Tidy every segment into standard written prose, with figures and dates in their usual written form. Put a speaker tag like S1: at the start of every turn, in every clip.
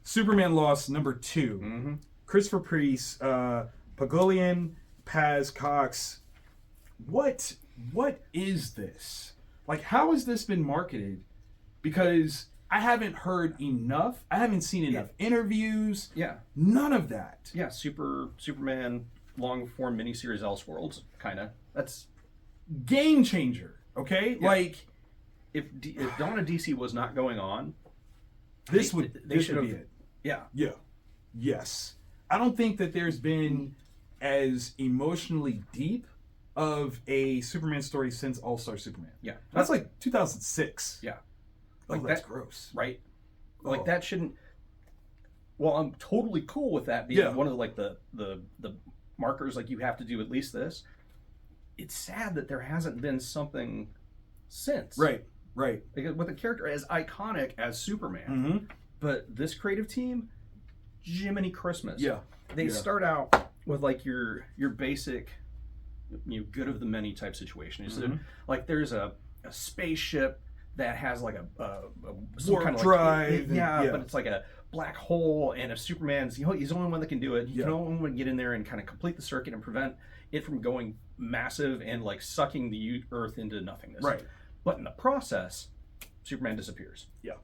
S1: Superman Lost #2.
S2: Mm-hmm.
S1: Christopher Priest, Pagolian, Paz Cox. What is this? Like, how has this been marketed? Because I haven't heard enough. I haven't seen enough interviews.
S2: Yeah.
S1: None of that.
S2: Yeah, Superman long form miniseries Elseworlds, kind of. That's
S1: game changer. Okay,
S2: yeah.
S1: Like
S2: if Dawn of DC was not going on,
S1: this would be it.
S2: Yeah.
S1: Yeah. Yes. I don't think that there's been as emotionally deep of a Superman story since All-Star Superman.
S2: Yeah.
S1: That's like 2006.
S2: Yeah.
S1: Like that's gross.
S2: Right? Like that shouldn't. Well, I'm totally cool with that being one of the markers. Like you have to do at least this. It's sad that there hasn't been something since.
S1: Right.
S2: Because with a character as iconic as Superman,
S1: Mm-hmm.
S2: but this creative team, Jiminy Christmas.
S1: Yeah.
S2: They start out with like your basic, good of the many type situation.
S1: Mm-hmm.
S2: Like there's a spaceship that has like some
S1: warp
S2: kind of
S1: drive.
S2: like, but it's like a black hole, and if Superman's he's the only one that can do it. He can only one get in there and kind of complete the circuit and prevent it from going massive and like sucking the Earth into nothingness.
S1: Right.
S2: But in the process, Superman disappears.
S1: Yeah.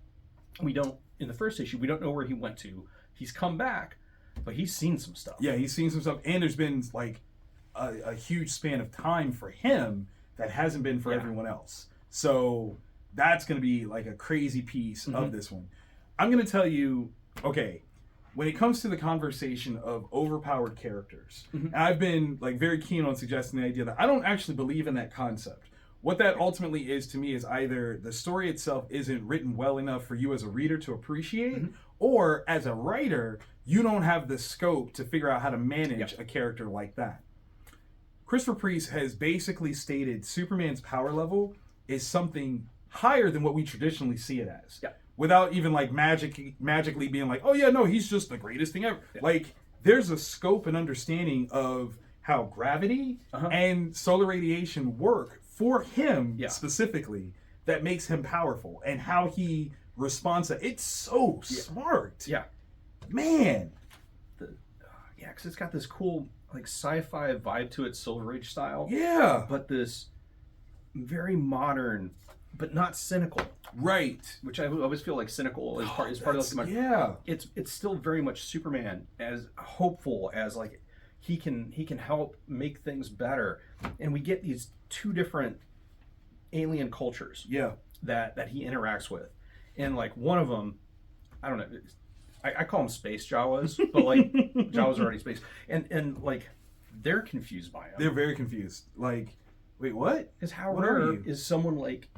S2: We don't in the first issue. We don't know where he went to. He's come back, but he's seen some stuff.
S1: Yeah, he's seen some stuff, and there's been like a huge span of time for him that hasn't been for everyone else. So that's going to be like a crazy piece of this one. I'm going to tell you, okay, when it comes to the conversation of overpowered characters, and I've been like very keen on suggesting the idea that I don't actually believe in that concept. What that ultimately is to me is either the story itself isn't written well enough for you as a reader to appreciate, or as a writer, you don't have the scope to figure out how to manage a character like that. Christopher Priest has basically stated Superman's power level is something higher than what we traditionally see it as.
S2: Yeah.
S1: Without even like magically being like, oh yeah, no, he's just the greatest thing ever. Yeah. Like there's a scope and understanding of how gravity and solar radiation work for him specifically that makes him powerful, and how he responds to it's so smart.
S2: Yeah.
S1: Man.
S2: Because it's got this cool like sci-fi vibe to it, Silver Age style.
S1: Yeah.
S2: But this very modern, but not cynical.
S1: Right.
S2: Which I always feel like cynical is part of the
S1: Yeah.
S2: It's still very much Superman, as hopeful as like he can help make things better. And we get these two different alien cultures that he interacts with. And like one of them, I don't know, I call them space Jawas, but like Jawas are already space. And like they're confused by him.
S1: They're very confused. Like, wait, what?
S2: Because how rare is someone like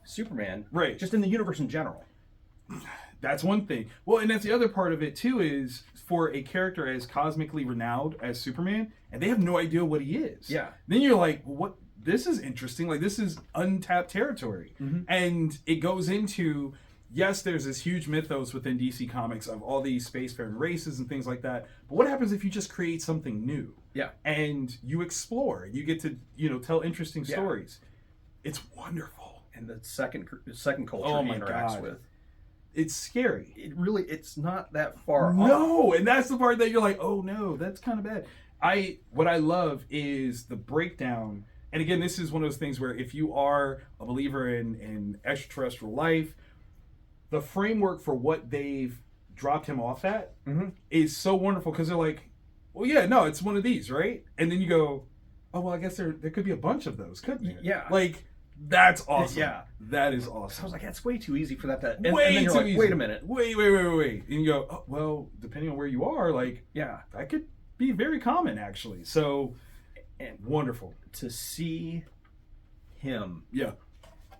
S2: Superman,
S1: right?
S2: Just in the universe in general.
S1: That's one thing. Well, and that's the other part of it too, is for a character as cosmically renowned as Superman, and they have no idea what he is.
S2: Yeah.
S1: Then you're like, well, what? This is interesting. Like, this is untapped territory. And it goes into, yes, there's this huge mythos within DC Comics of all these spacefaring races and things like that. But what happens if you just create something new?
S2: Yeah.
S1: And you explore. You get to, tell interesting stories. It's wonderful.
S2: And the second culture he interacts with.
S1: It's scary.
S2: It's not that far off.
S1: No, and that's the part that you're like, oh no, that's kind of bad. What I love is the breakdown. And again, this is one of those things where if you are a believer in extraterrestrial life, the framework for what they've dropped him off at is so wonderful, because they're like, well, yeah, no, it's one of these, right? And then you go, oh, well, I guess there could be a bunch of those, couldn't there?
S2: Yeah.
S1: Like, that's awesome.
S2: Yeah.
S1: That is awesome.
S2: I was like, that's way too easy for that to... And
S1: then
S2: you're
S1: too
S2: like,
S1: easy.
S2: Wait a minute.
S1: Wait. And you go, oh, well, depending on where you are, like, that could be very common, actually. So, and wonderful.
S2: To see him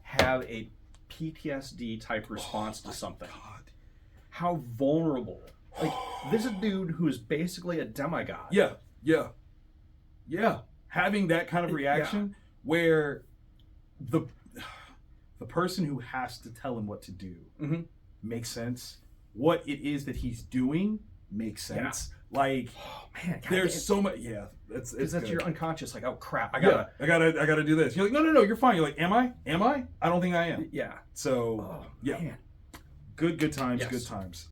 S2: have a PTSD type response to something.
S1: God.
S2: How vulnerable. Like, this is a dude who is basically a demigod.
S1: Yeah. Having that kind of reaction where the person who has to tell him what to do makes sense. What it is that he's doing makes sense. Like,
S2: man,
S1: there's so much. Yeah, it's
S2: that's your unconscious. Like, oh crap, I
S1: gotta do this. You're like, no, you're fine. You're like, am I? I don't think I am.
S2: Yeah.
S1: So
S2: man.
S1: good times.
S2: Yes.
S1: Good times.